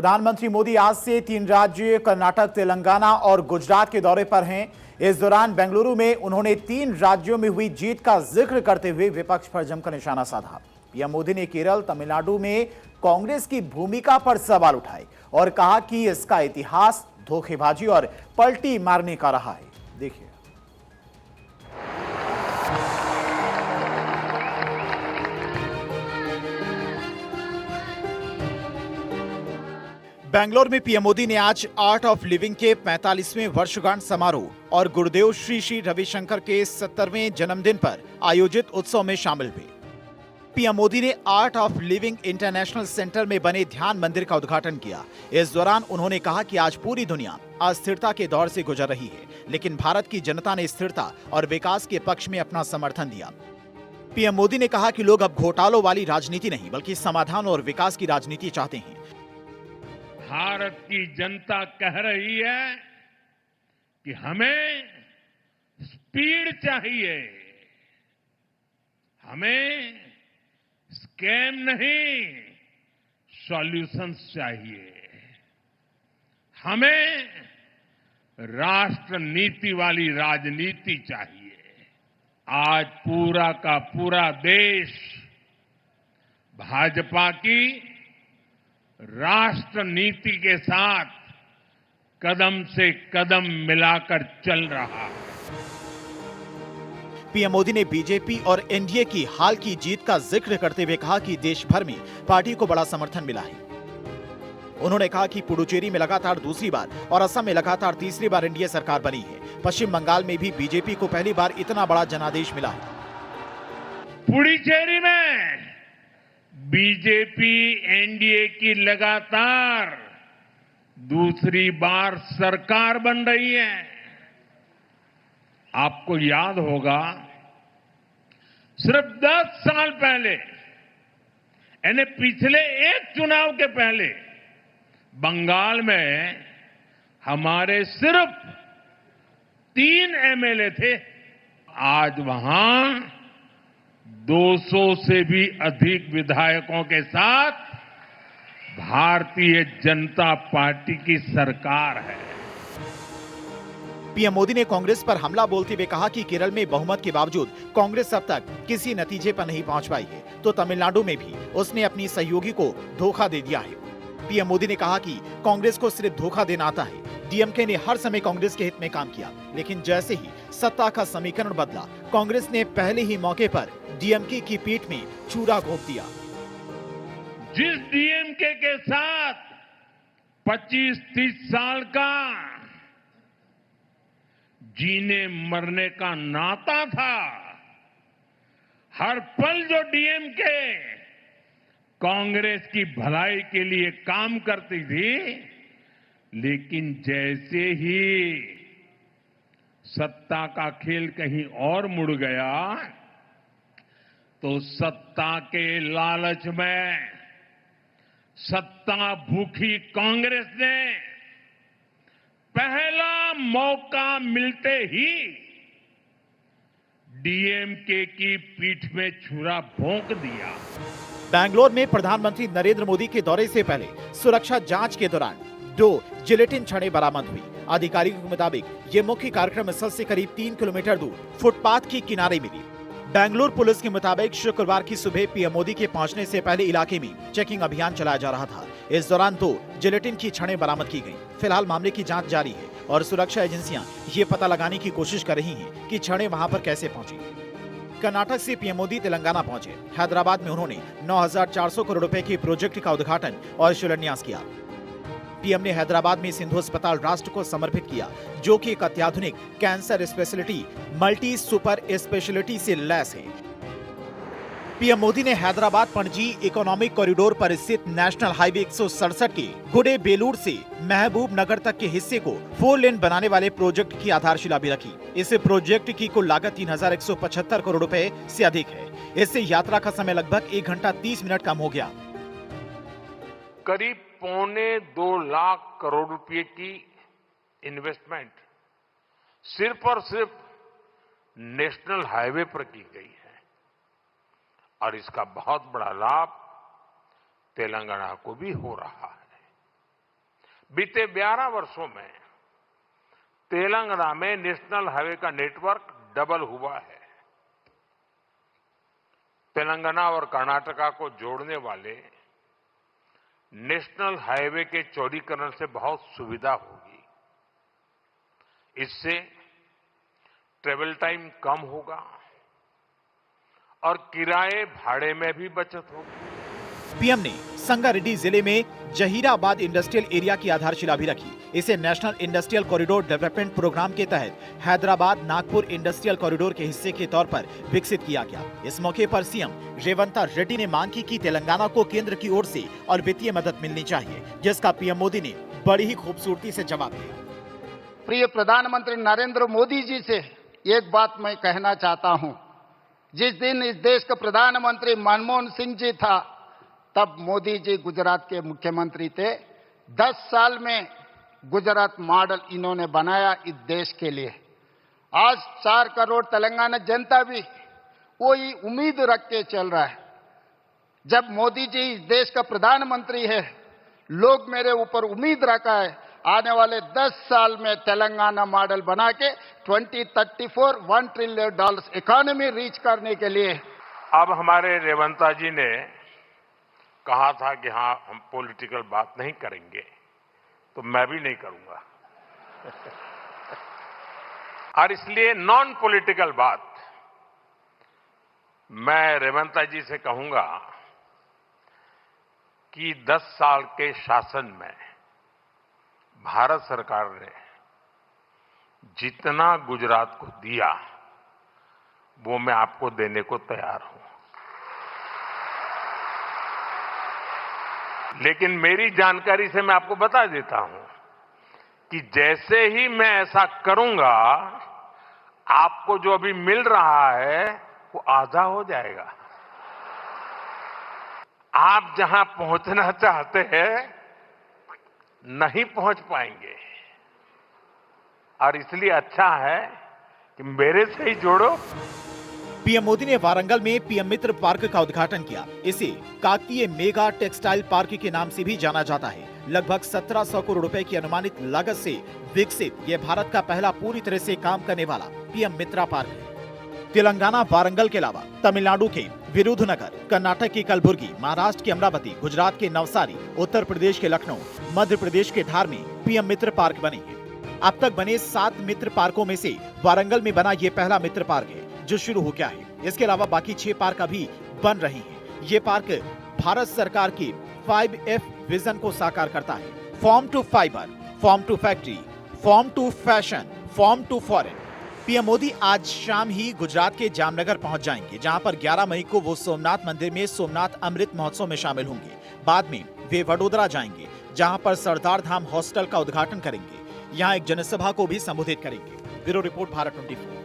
प्रधानमंत्री मोदी आज से 3 राज्य कर्नाटक, तेलंगाना और गुजरात के दौरे पर हैं। इस दौरान बेंगलुरु में उन्होंने 3 राज्यों में हुई जीत का जिक्र करते हुए विपक्ष पर जमकर निशाना साधा। पीएम मोदी ने केरल, तमिलनाडु में कांग्रेस की भूमिका पर सवाल उठाए और कहा कि इसका इतिहास धोखेबाजी और पलटी मारने का रहा है। देखिए, बेंगलोर में पीएम मोदी ने आज आर्ट ऑफ लिविंग के 45वें वर्षगांठ समारोह और गुरुदेव श्री श्री रविशंकर के 70वें जन्मदिन पर आयोजित उत्सव में शामिल हुए। पीएम मोदी ने art of living international centre में बने ध्यान मंदिर का उद्घाटन किया। इस दौरान उन्होंने कहा कि आज पूरी दुनिया अस्थिरता के दौर से गुजर रही है, लेकिन भारत की जनता ने स्थिरता और विकास के पक्ष में अपना समर्थन दिया। पीएम मोदी ने कहा कि लोग अब घोटालों वाली राजनीति नहीं, बल्कि समाधान और विकास की राजनीति चाहते हैं। भारत की जनता कह रही है कि हमें स्पीड चाहिए, हमें स्कैम नहीं, सॉल्यूशंस चाहिए, हमें राष्ट्र नीति वाली राजनीति चाहिए। आज पूरा का पूरा देश भाजपा की राष्ट्र नीति के साथ कदम से कदम मिलाकर चल रहा है। पीएम मोदी ने बीजेपी और एनडीए की हाल की जीत का जिक्र करते हुए कहा कि देश भर में पार्टी को बड़ा समर्थन मिला है। उन्होंने कहा कि पुडुचेरी में लगातार दूसरी बार और असम में लगातार तीसरी बार एनडीए सरकार बनी है। पश्चिम बंगाल में भी बीजेपी को पहली बार इतना बड़ा जनादेश मिला है। पुडुचेरी में बीजेपी एनडीए की लगातार दूसरी बार सरकार बन रही है। आपको याद होगा, सिर्फ 10 साल पहले, यानी पिछले एक चुनाव के पहले, बंगाल में हमारे सिर्फ 3 एमएलए थे। आज वहां 200 से भी अधिक विधायकों के साथ भारतीय जनता पार्टी की सरकार है। पीएम मोदी ने कांग्रेस पर हमला बोलते हुए कहा कि केरल में बहुमत के बावजूद कांग्रेस अब तक किसी नतीजे पर नहीं पहुंच पाई है, तो तमिलनाडु में भी उसने अपनी सहयोगी को धोखा दे दिया है। पीएम मोदी ने कहा कि कांग्रेस को सिर्फ धोखा देना आता है। डीएमके ने हर समय कांग्रेस के हित में काम किया, लेकिन जैसे ही सत्ता का समीकरण बदला, कांग्रेस ने पहले ही मौके पर डीएमके की पीठ में छुरा घोंप दिया। जिस डीएमके के साथ 25-30 साल का जीने मरने का नाता था, हर पल जो डीएमके कांग्रेस की भलाई के लिए काम करती थी, लेकिन जैसे ही सत्ता का खेल कहीं और मुड़ गया, तो सत्ता के लालच में सत्ता भूखी कांग्रेस ने पहला मौका मिलते ही डीएमके की पीठ में छुरा भोंक दिया। बेंगलोर में प्रधानमंत्री नरेंद्र मोदी के दौरे से पहले सुरक्षा जांच के दौरान 2 जिलेटिन छड़ें बरामद हुई। अधिकारियों के मुताबिक ये मुख्य कार्यक्रम स्थल से करीब 3 किलोमीटर दूर फुटपाथ के किनारे मिली। बेंगलुरु पुलिस के मुताबिक शुक्रवार की सुबह पीएम मोदी के पहुंचने से पहले इलाके में चेकिंग अभियान चलाया जा रहा था। इस दौरान 2 जिलेटिन की छड़ें बरामद की गई। फिलहाल मामले की जांच जारी है और सुरक्षा एजेंसियां ये पता लगाने की कोशिश कर रही हैं कि छड़ें वहां पर कैसे पहुंची। कर्नाटक से पीएम मोदी तेलंगाना पहुंचे। हैदराबाद में उन्होंने 9,400 करोड़ रुपए के प्रोजेक्ट का उद्घाटन और शिलान्यास किया। पीएम ने हैदराबाद में सिंधु अस्पताल राष्ट्र को समर्पित किया, जो कि एक अत्याधुनिक cancer speciality multi super speciality से लैस है। पीएम मोदी ने हैदराबाद पणजी इकोनॉमिक कॉरिडोर पर स्थित नेशनल हाईवे 167 के गुडे बेलूर से महबूब नगर तक के हिस्से को 4 लेन बनाने वाले प्रोजेक्ट की आधारशिला भी रखी। इस प्रोजेक्ट की कुल लागत 3,175 करोड़ रुपए से अधिक है। इससे यात्रा का समय लगभग 1 घंटा 30 मिनट कम हो गया। करीब 1.25 लाख करोड़ रुपए की इन्वेस्टमेंट सिर्फ और सिर्फ नेशनल हाईवे पर की गई है, और इसका बहुत बड़ा लाभ तेलंगाना को भी हो रहा है। बीते 12 वर्षों में तेलंगाना में नेशनल हाईवे का नेटवर्क डबल हुआ है। तेलंगाना और कर्नाटका को जोड़ने वाले नेशनल हाईवे के चौड़ीकरण से बहुत सुविधा होगी। इससे ट्रेवल टाइम कम होगा और किराए भाड़े में भी बचत होगी। पीएम ने संगारेड्डी जिले में जहीराबाद इंडस्ट्रियल एरिया की आधारशिला भी रखी। इसे national industrial corridor development programme के तहत हैदराबाद नागपुर इंडस्ट्रियल कॉरिडोर के हिस्से के तौर पर विकसित किया गया। इस मौके पर सीएम रेवंत रेड्डी ने मांग की कि तेलंगाना को केंद्र की ओर से और वित्तीय मदद मिलनी चाहिए, जिसका पीएम मोदी ने बड़ी ही खूबसूरती से जवाब दिया। प्रिय प्रधानमंत्री नरेंद्र मोदी जी से एक बात मैं कहना चाहता हूं। जिस दिन इस देश का प्रधानमंत्री मनमोहन सिंह जी था, तब मोदी जी गुजरात के मुख्यमंत्री थे। 10 साल में गुजरात मॉडल इन्होंने बनाया इस देश के लिए। आज 4 करोड़ तेलंगाना जनता भी वही उम्मीद रख के चल रहा है। जब मोदी जी इस देश का प्रधानमंत्री है, लोग मेरे ऊपर उम्मीद रखा है आने वाले 10 साल में तेलंगाना मॉडल बना के 2034 $1 ट्रिलियन इकोनॉमी रीच करने के लिए। अब हमारे रेवंता जी ने कहा था कि हाँ, हम पॉलिटिकल बात नहीं करेंगे, तो मैं भी नहीं करूंगा। और इसलिए नॉन पॉलिटिकल बात मैं रेवंता जी से कहूंगा कि 10 साल के शासन में भारत सरकार ने जितना गुजरात को दिया, वो मैं आपको देने को तैयार हूं। लेकिन मेरी जानकारी से मैं आपको बता देता हूं कि जैसे ही मैं ऐसा करूंगा, आपको जो अभी मिल रहा है वो आधा हो जाएगा। आप जहां पहुंचना चाहते हैं नहीं पहुंच पाएंगे, और इसलिए अच्छा है कि मेरे से ही जोड़ो। पीएम मोदी ने वारंगल में पीएम मित्र पार्क का उद्घाटन किया। इसे काकतीय मेगा टेक्सटाइल पार्क के नाम से भी जाना जाता है। लगभग 1700 करोड़ रुपए की अनुमानित लागत से विकसित ये भारत का पहला पूरी तरह से काम करने वाला पीएम मित्रा पार्क है। तेलंगाना वारंगल के अलावा तमिलनाडु के विरुधुनगर, कर्नाटक की कलबुर्गी, महाराष्ट्र के अमरावती, गुजरात के नवसारी, उत्तर प्रदेश के लखनऊ, मध्य प्रदेश के धार में पीएम मित्र पार्क बने हैं। अब तक बने 7 मित्र पार्कों में से वारंगल में बना ये पहला मित्र पार्क है जो शुरू हो गया है। इसके अलावा बाकी 6 पार्क अभी बन रहे हैं। ये पार्क भारत सरकार के 5F विजन को साकार करता है। Farm to fibre, farm to factory, farm to fashion, farm to foreign. PM Modi आज शाम ही गुजरात के जामनगर पहुंच जाएंगे, जहां पर 11 मई को वो सोमनाथ मंदिर में सोमनाथ अमृत महोत्सव में शामिल होंगे। बाद में वे वडोदरा जाएंगे, जहां पर सरदार धाम हॉस्टल का उद्घाटन करेंगे। यहां एक जनसभा को भी संबोधित करेंगे। Bureau report, Bharat 24।